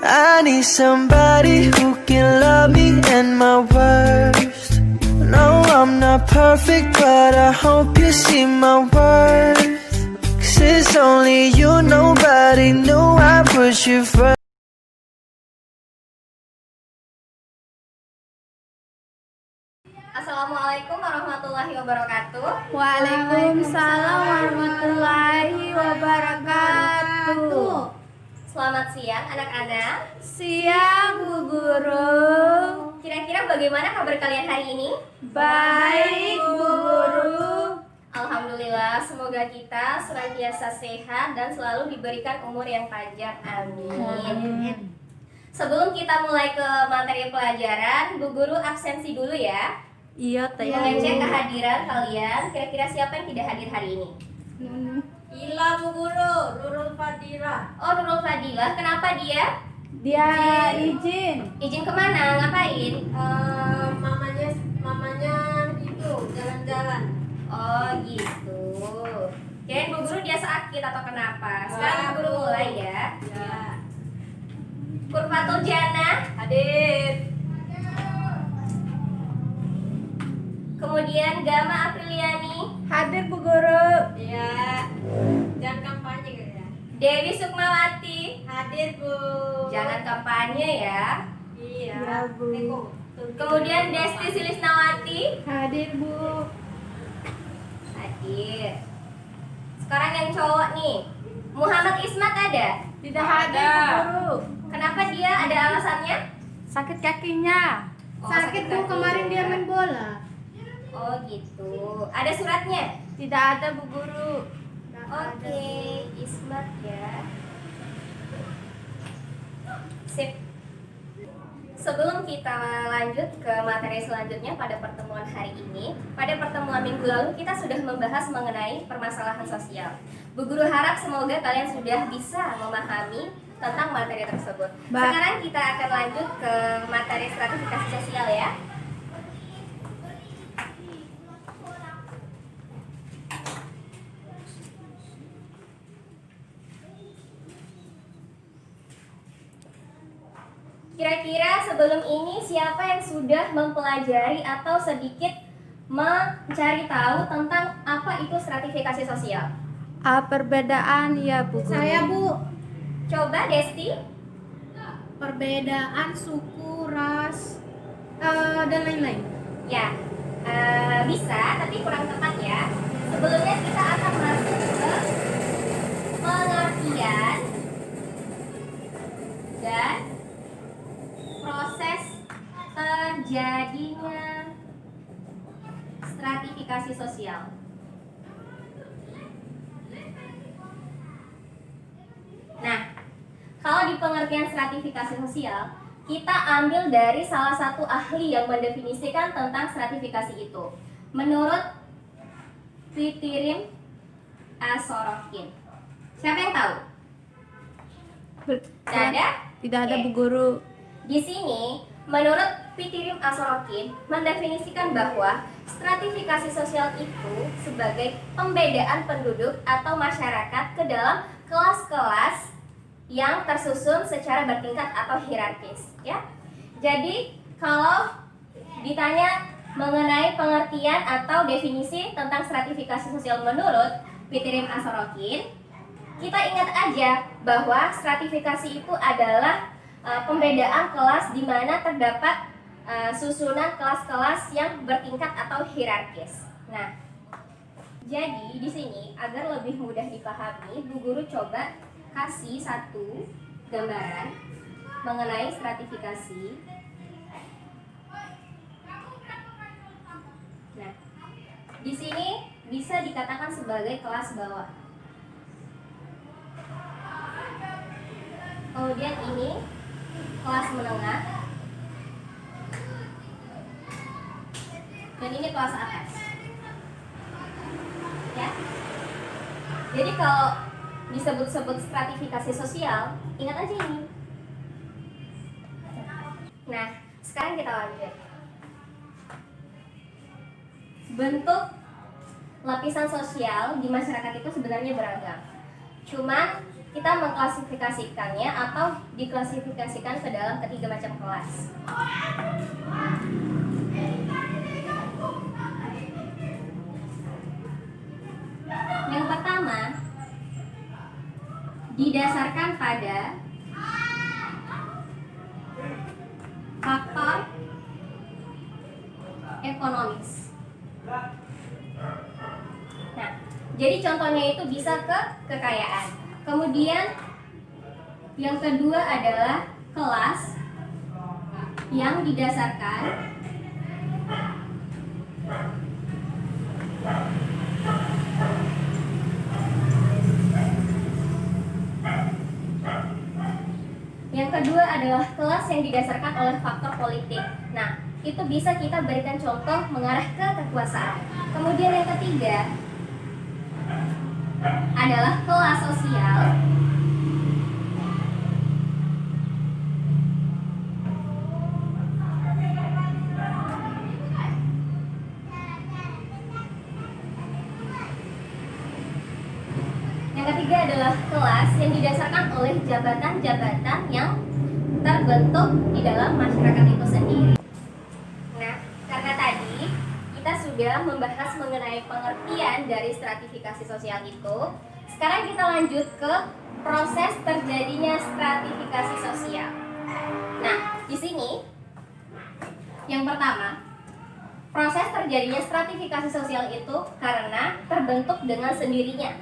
I need somebody who can love me and my worst. No, I'm not perfect, but I hope you see my worth. 'Cause it's only you, nobody knew I put you first. Assalamualaikum warahmatullahi wabarakatuh. Waalaikumsalam warahmatullahi wabarakatuh. Selamat siang anak-anak. Siang Bu Guru. Kira-kira bagaimana kabar kalian hari ini? Baik Bu Guru. Alhamdulillah, semoga kita senantiasa sehat dan selalu diberikan umur yang panjang. Amin. Sebelum kita mulai ke materi pelajaran, Bu Guru absensi dulu ya. Iya Teh. Mengecek kehadiran kalian. Kira-kira siapa yang tidak hadir hari ini? Ila Bu Guru, Nurul Fadila. Oh, Nurul Fadilah. Kenapa dia? Dia izin. Izin kemana? Ngapain? Mamanya itu jalan-jalan. Oh gitu. Kirain Bu Guru dia sakit atau kenapa? Sekarang Bu Guru mulai ya. Ya. Kurvatul Jannah Hadir. kemudian Gama Apriliani, Hadir Bu Guru. Ya. Jangan kampanye ya. Dewi Sukmawati. Hadir Bu. Jangan kampanye ya. Iya. Ya, Bu. Kemudian Desti Silisnawati. Hadir Bu. Hadir. Sekarang yang cowok nih, Muhammad Ismat ada? Tidak hadir Bu Guru. Kenapa dia? Ada alasannya? Sakit kakinya. Oh, Sakit Bu, kaki kemarin dia ya. main bola. Oh gitu. Ada suratnya? Tidak ada Bu Guru. Oke, Ismat ya. Sip. Sebelum kita lanjut ke materi selanjutnya pada pertemuan hari ini, pada pertemuan minggu lalu kita sudah membahas mengenai permasalahan sosial. Bu Guru harap semoga kalian sudah bisa memahami tentang materi tersebut. Sekarang kita akan lanjut ke materi stratifikasi sosial ya. Kira-kira sebelum ini siapa yang sudah mempelajari atau sedikit mencari tahu tentang apa itu stratifikasi sosial? Perbedaan ya Bu Guru. Saya Bu, Coba Desti. perbedaan suku, ras, dan lain-lain. Ya, bisa tapi kurang tepat ya. Sebelumnya kita akan masuk ke pengertian dan proses terjadinya stratifikasi sosial. Nah, kalau di pengertian stratifikasi sosial, kita ambil dari salah satu ahli yang mendefinisikan tentang stratifikasi itu. Menurut Pitirim Asorokin. Siapa yang tahu? Tidak ada? Tidak ada Oke. Bu Guru. Di sini, menurut Pitirim Asorokin mendefinisikan bahwa stratifikasi sosial itu sebagai pembedaan penduduk atau masyarakat ke dalam kelas-kelas yang tersusun secara bertingkat atau hierarkis, ya. Jadi, kalau ditanya mengenai pengertian atau definisi tentang stratifikasi sosial menurut Pitirim Asorokin, kita ingat aja bahwa stratifikasi itu adalah pembedaan kelas di mana terdapat susunan kelas-kelas yang bertingkat atau hierarkis. Nah, jadi di sini agar lebih mudah dipahami, Bu Guru coba kasih satu gambaran mengenai stratifikasi. Nah, di sini bisa dikatakan sebagai kelas bawah. Kemudian ini kelas menengah, dan ini kelas atas. Ya. Jadi kalau disebut-sebut stratifikasi sosial, ingat aja ini. Nah, sekarang kita lanjut. Bentuk lapisan sosial di masyarakat itu sebenarnya beragam. Cuman kita mengklasifikasikannya atau diklasifikasikan ke dalam ketiga macam kelas. Yang pertama, didasarkan pada faktor ekonomis. Nah, jadi contohnya itu bisa ke kekayaan. Kemudian yang kedua adalah kelas yang didasarkan kelas yang didasarkan oleh faktor politik. Nah, itu bisa kita berikan contoh mengarah ke kekuasaan. Kemudian yang ketiga adalah kelas sosial adalah kelas yang didasarkan oleh jabatan-jabatan yang terbentuk di dalam masyarakat itu sendiri. Nah, karena tadi kita sudah membahas mengenai pengertian dari stratifikasi sosial itu, sekarang kita lanjut ke proses terjadinya stratifikasi sosial. Nah, di sini yang pertama, proses terjadinya stratifikasi sosial itu karena terbentuk dengan sendirinya.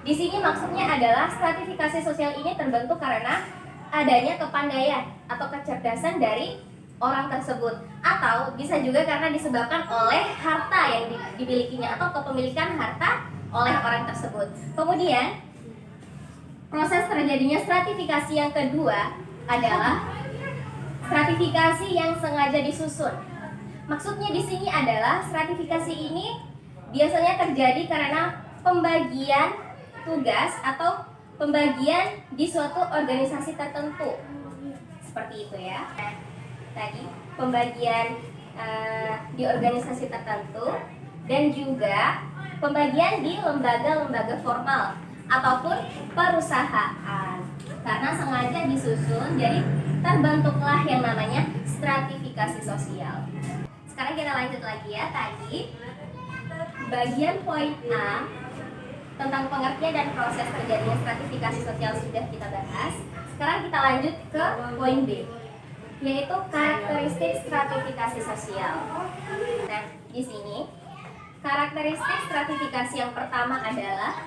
Di sini maksudnya adalah stratifikasi sosial ini terbentuk karena adanya kepandaian atau kecerdasan dari orang tersebut, atau bisa juga karena disebabkan oleh harta yang dimilikinya atau kepemilikan harta oleh orang tersebut. Kemudian proses terjadinya stratifikasi yang kedua adalah stratifikasi yang sengaja disusun. Maksudnya di sini adalah stratifikasi ini biasanya terjadi karena pembagian tugas atau pembagian di suatu organisasi tertentu, seperti itu ya. Tadi pembagian di organisasi tertentu dan juga pembagian di lembaga-lembaga formal ataupun perusahaan. Karena sengaja disusun, jadi terbentuklah yang namanya stratifikasi sosial. Sekarang kita lanjut lagi ya. Tadi bagian poin A tentang pengertian dan proses terjadinya stratifikasi sosial sudah kita bahas. Sekarang kita lanjut ke poin B, yaitu karakteristik stratifikasi sosial. Nah, di sini karakteristik stratifikasi yang pertama adalah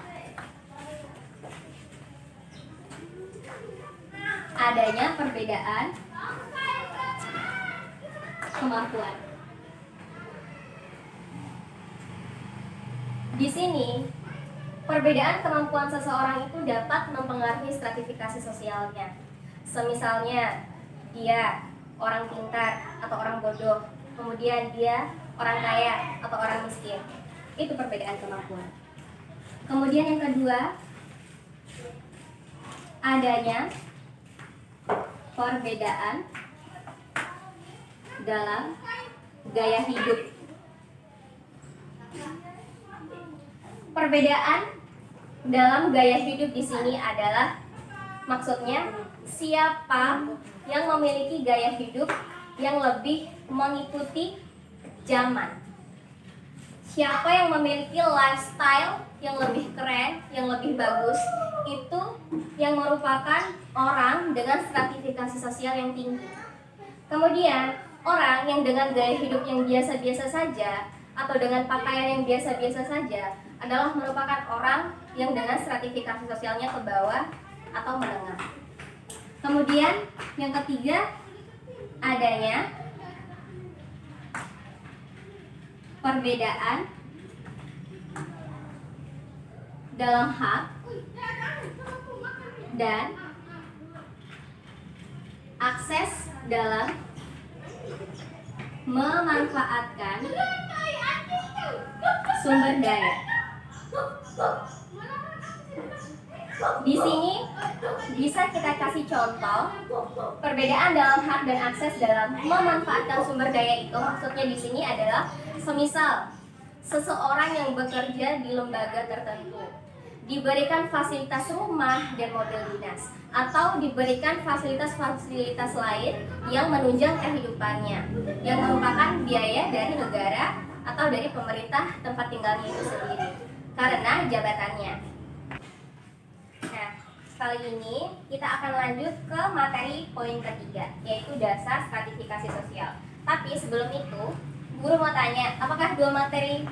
adanya perbedaan kemampuan. Di sini perbedaan kemampuan seseorang itu dapat mempengaruhi stratifikasi sosialnya. Semisalnya dia orang pintar atau orang bodoh, kemudian dia orang kaya atau orang miskin. Itu perbedaan kemampuan. Kemudian yang kedua, adanya perbedaan dalam gaya hidup. Perbedaan dalam gaya hidup di sini adalah maksudnya siapa yang memiliki gaya hidup yang lebih mengikuti zaman. Siapa yang memiliki lifestyle yang lebih keren, yang lebih bagus, itu yang merupakan orang dengan stratifikasi sosial yang tinggi. Kemudian, orang yang dengan gaya hidup yang biasa-biasa saja atau dengan pakaian yang biasa-biasa saja adalah merupakan orang yang dengan stratifikasi sosialnya ke bawah atau menengah. Kemudian yang ketiga, adanya perbedaan dalam hak dan akses dalam memanfaatkan sumber daya. Di sini bisa kita kasih contoh perbedaan dalam hak dan akses dalam memanfaatkan sumber daya itu. Maksudnya di sini adalah semisal seseorang yang bekerja di lembaga tertentu, diberikan fasilitas rumah dan mobil dinas, atau diberikan fasilitas-fasilitas lain yang menunjang kehidupannya, yang merupakan biaya dari negara atau dari pemerintah tempat tinggalnya itu sendiri karena jabatannya. Nah, kali ini kita akan lanjut ke materi poin ketiga, yaitu dasar stratifikasi sosial. Tapi sebelum itu, guru mau tanya, apakah dua materi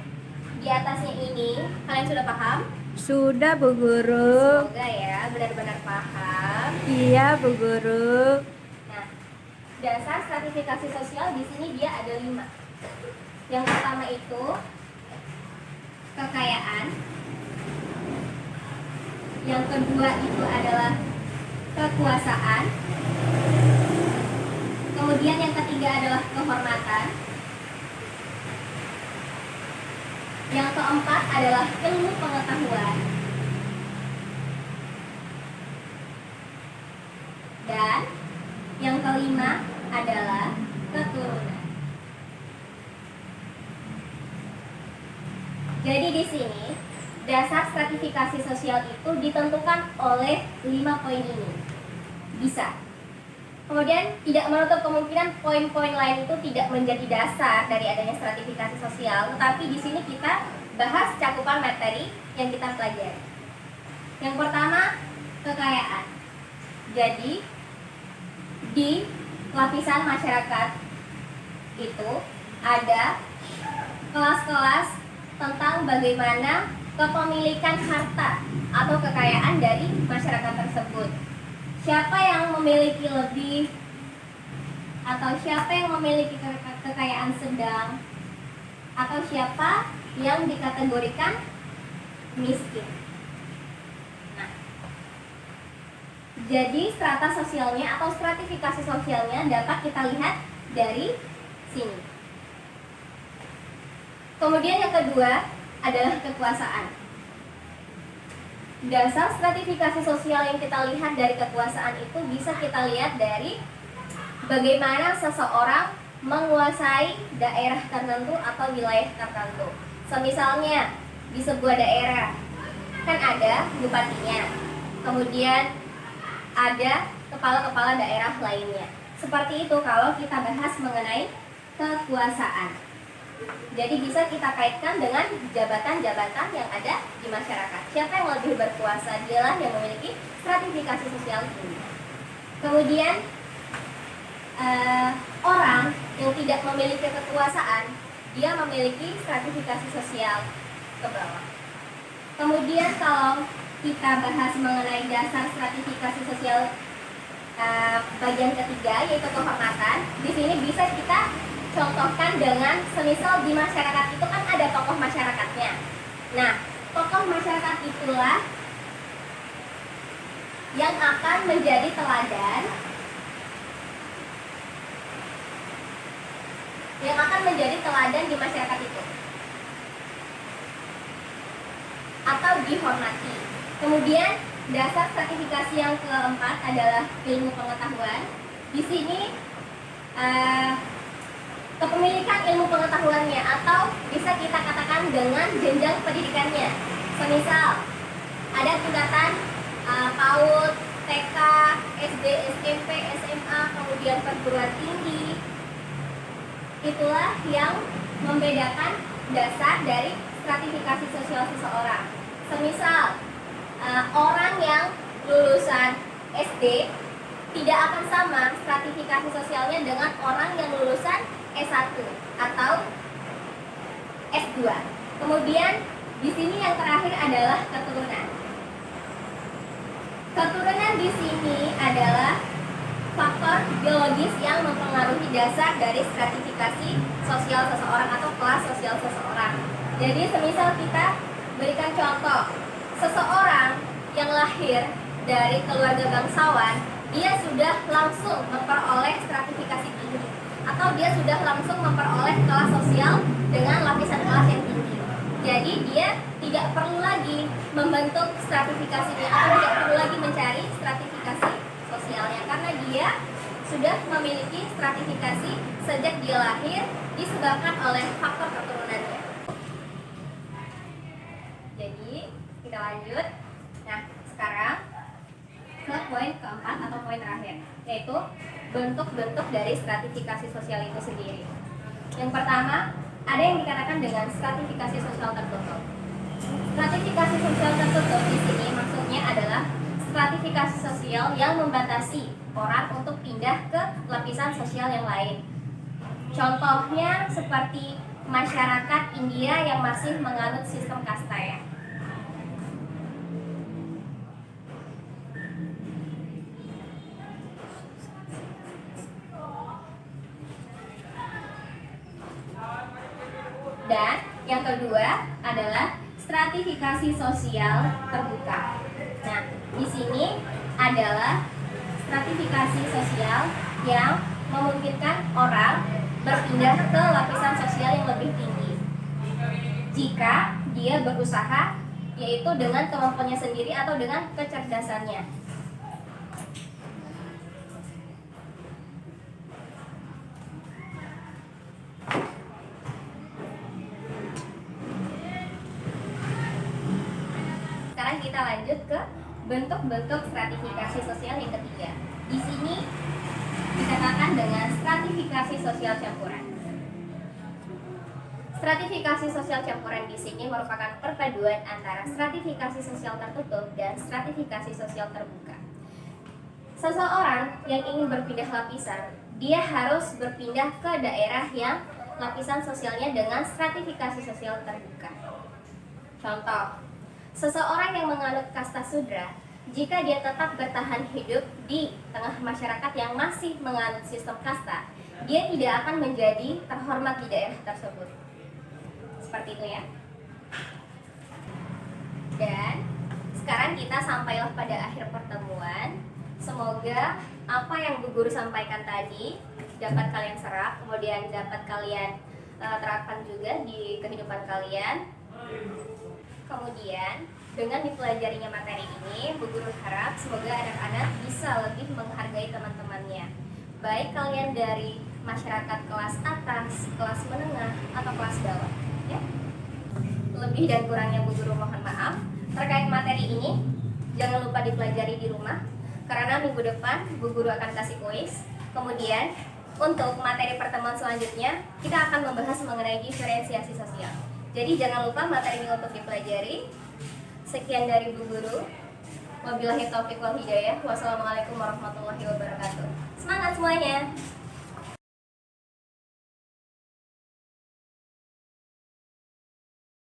di atasnya ini kalian sudah paham? Sudah Bu Guru. Semoga ya benar-benar paham. Iya Bu Guru. Nah, dasar stratifikasi sosial di sini dia ada 5. Yang pertama itu kekayaan. Yang kedua itu adalah kekuasaan. Kemudian yang ketiga adalah kehormatan. Yang keempat adalah ilmu pengetahuan. Dan yang kelima adalah keturunan. Jadi di sini dasar stratifikasi sosial itu ditentukan oleh 5 poin ini. Bisa. Kemudian tidak menutup kemungkinan poin-poin lain itu tidak menjadi dasar dari adanya stratifikasi sosial, tetapi di sini kita bahas cakupan materi yang kita pelajari. Yang pertama, kekayaan. Jadi di lapisan masyarakat itu ada kelas-kelas tentang bagaimana kepemilikan harta atau kekayaan dari masyarakat tersebut. Siapa yang memiliki lebih atau siapa yang memiliki kekayaan sedang atau siapa yang dikategorikan miskin. Nah, jadi strata sosialnya atau stratifikasi sosialnya dapat kita lihat dari sini. Kemudian yang kedua adalah kekuasaan. Dasar stratifikasi sosial yang kita lihat dari kekuasaan itu bisa kita lihat dari bagaimana seseorang menguasai daerah tertentu atau wilayah tertentu. Semisalnya di sebuah daerah kan ada bupatinya, kemudian ada kepala-kepala daerah lainnya. Seperti itu kalau kita bahas mengenai kekuasaan. Jadi bisa kita kaitkan dengan jabatan-jabatan yang ada di masyarakat. Siapa yang lebih berkuasa, dialah yang memiliki stratifikasi sosial ini. Kemudian orang yang tidak memiliki kekuasaan, dia memiliki stratifikasi sosial ke bawah. Kemudian kalau kita bahas mengenai dasar stratifikasi sosial bagian ketiga, yaitu kehormatan, di sini bisa kita contohkan dengan semisal di masyarakat itu kan ada tokoh masyarakatnya. Nah, tokoh masyarakat itulah yang akan menjadi teladan, di masyarakat itu atau dihormati. Kemudian dasar stratifikasi yang keempat adalah ilmu pengetahuan. Di sini kepemilikan ilmu pengetahuannya atau bisa kita katakan dengan jenjang pendidikannya. Semisal ada tingkatan PAUD, TK, SD, SMP, SMA, kemudian perguruan tinggi. Itulah yang membedakan dasar dari stratifikasi sosial seseorang. Semisal orang yang lulusan SD tidak akan sama stratifikasi sosialnya dengan orang yang lulusan S1 atau S2. Kemudian di sini yang terakhir adalah keturunan. Keturunan di sini adalah faktor biologis yang mempengaruhi dasar dari stratifikasi sosial seseorang atau kelas sosial seseorang. Jadi semisal kita berikan contoh, seseorang yang lahir dari keluarga bangsawan, dia sudah langsung memperoleh stratifikasi tinggi atau dia sudah langsung memperoleh kelas sosial dengan lapisan kelas yang tinggi. Jadi dia tidak perlu lagi membentuk stratifikasinya atau tidak perlu lagi mencari stratifikasi sosialnya karena dia sudah memiliki stratifikasi sejak dia lahir disebabkan oleh faktor keturunannya. Jadi kita lanjut. yaitu bentuk-bentuk dari stratifikasi sosial itu sendiri. Yang pertama, ada yang dikatakan dengan stratifikasi sosial tertutup. Stratifikasi sosial tertutup di sini maksudnya adalah stratifikasi sosial yang membatasi orang untuk pindah ke lapisan sosial yang lain. Contohnya seperti masyarakat India yang masih menganut sistem kasta ya. Dan yang kedua adalah stratifikasi sosial terbuka. Nah, di sini adalah stratifikasi sosial yang memungkinkan orang berpindah ke lapisan sosial yang lebih tinggi jika dia berusaha, yaitu dengan kemampuannya sendiri atau dengan kecerdasannya. Sekarang kita lanjut ke bentuk-bentuk stratifikasi sosial yang ketiga. Di sini dikatakan dengan stratifikasi sosial campuran. Stratifikasi sosial campuran di sini merupakan perpaduan antara stratifikasi sosial tertutup dan stratifikasi sosial terbuka. Seseorang yang ingin berpindah lapisan, dia harus berpindah ke daerah yang lapisan sosialnya dengan stratifikasi sosial terbuka. Contoh, seseorang yang menganut kasta Sudra, jika dia tetap bertahan hidup di tengah masyarakat yang masih menganut sistem kasta, dia tidak akan menjadi terhormat di daerah tersebut. Seperti itu ya. Dan sekarang kita sampailah pada akhir pertemuan. Semoga apa yang Bu Guru sampaikan tadi dapat kalian serap, kemudian dapat kalian terapkan juga di kehidupan kalian. Kemudian dengan dipelajarinya materi ini, Bu Guru harap semoga anak-anak bisa lebih menghargai teman-temannya. Baik kalian dari masyarakat kelas atas, kelas menengah, atau kelas bawah. Ya. Lebih dan kurangnya Bu Guru mohon maaf. Terkait materi ini, jangan lupa dipelajari di rumah, karena minggu depan Bu Guru akan kasih kuis. Kemudian, untuk materi pertemuan selanjutnya, kita akan membahas mengenai diferensiasi sosial. Jadi jangan lupa materi ini untuk dipelajari. Sekian dari Bu Guru. Wabillahi taufiq wal hidayah. Wassalamualaikum warahmatullahi wabarakatuh. Semangat semuanya.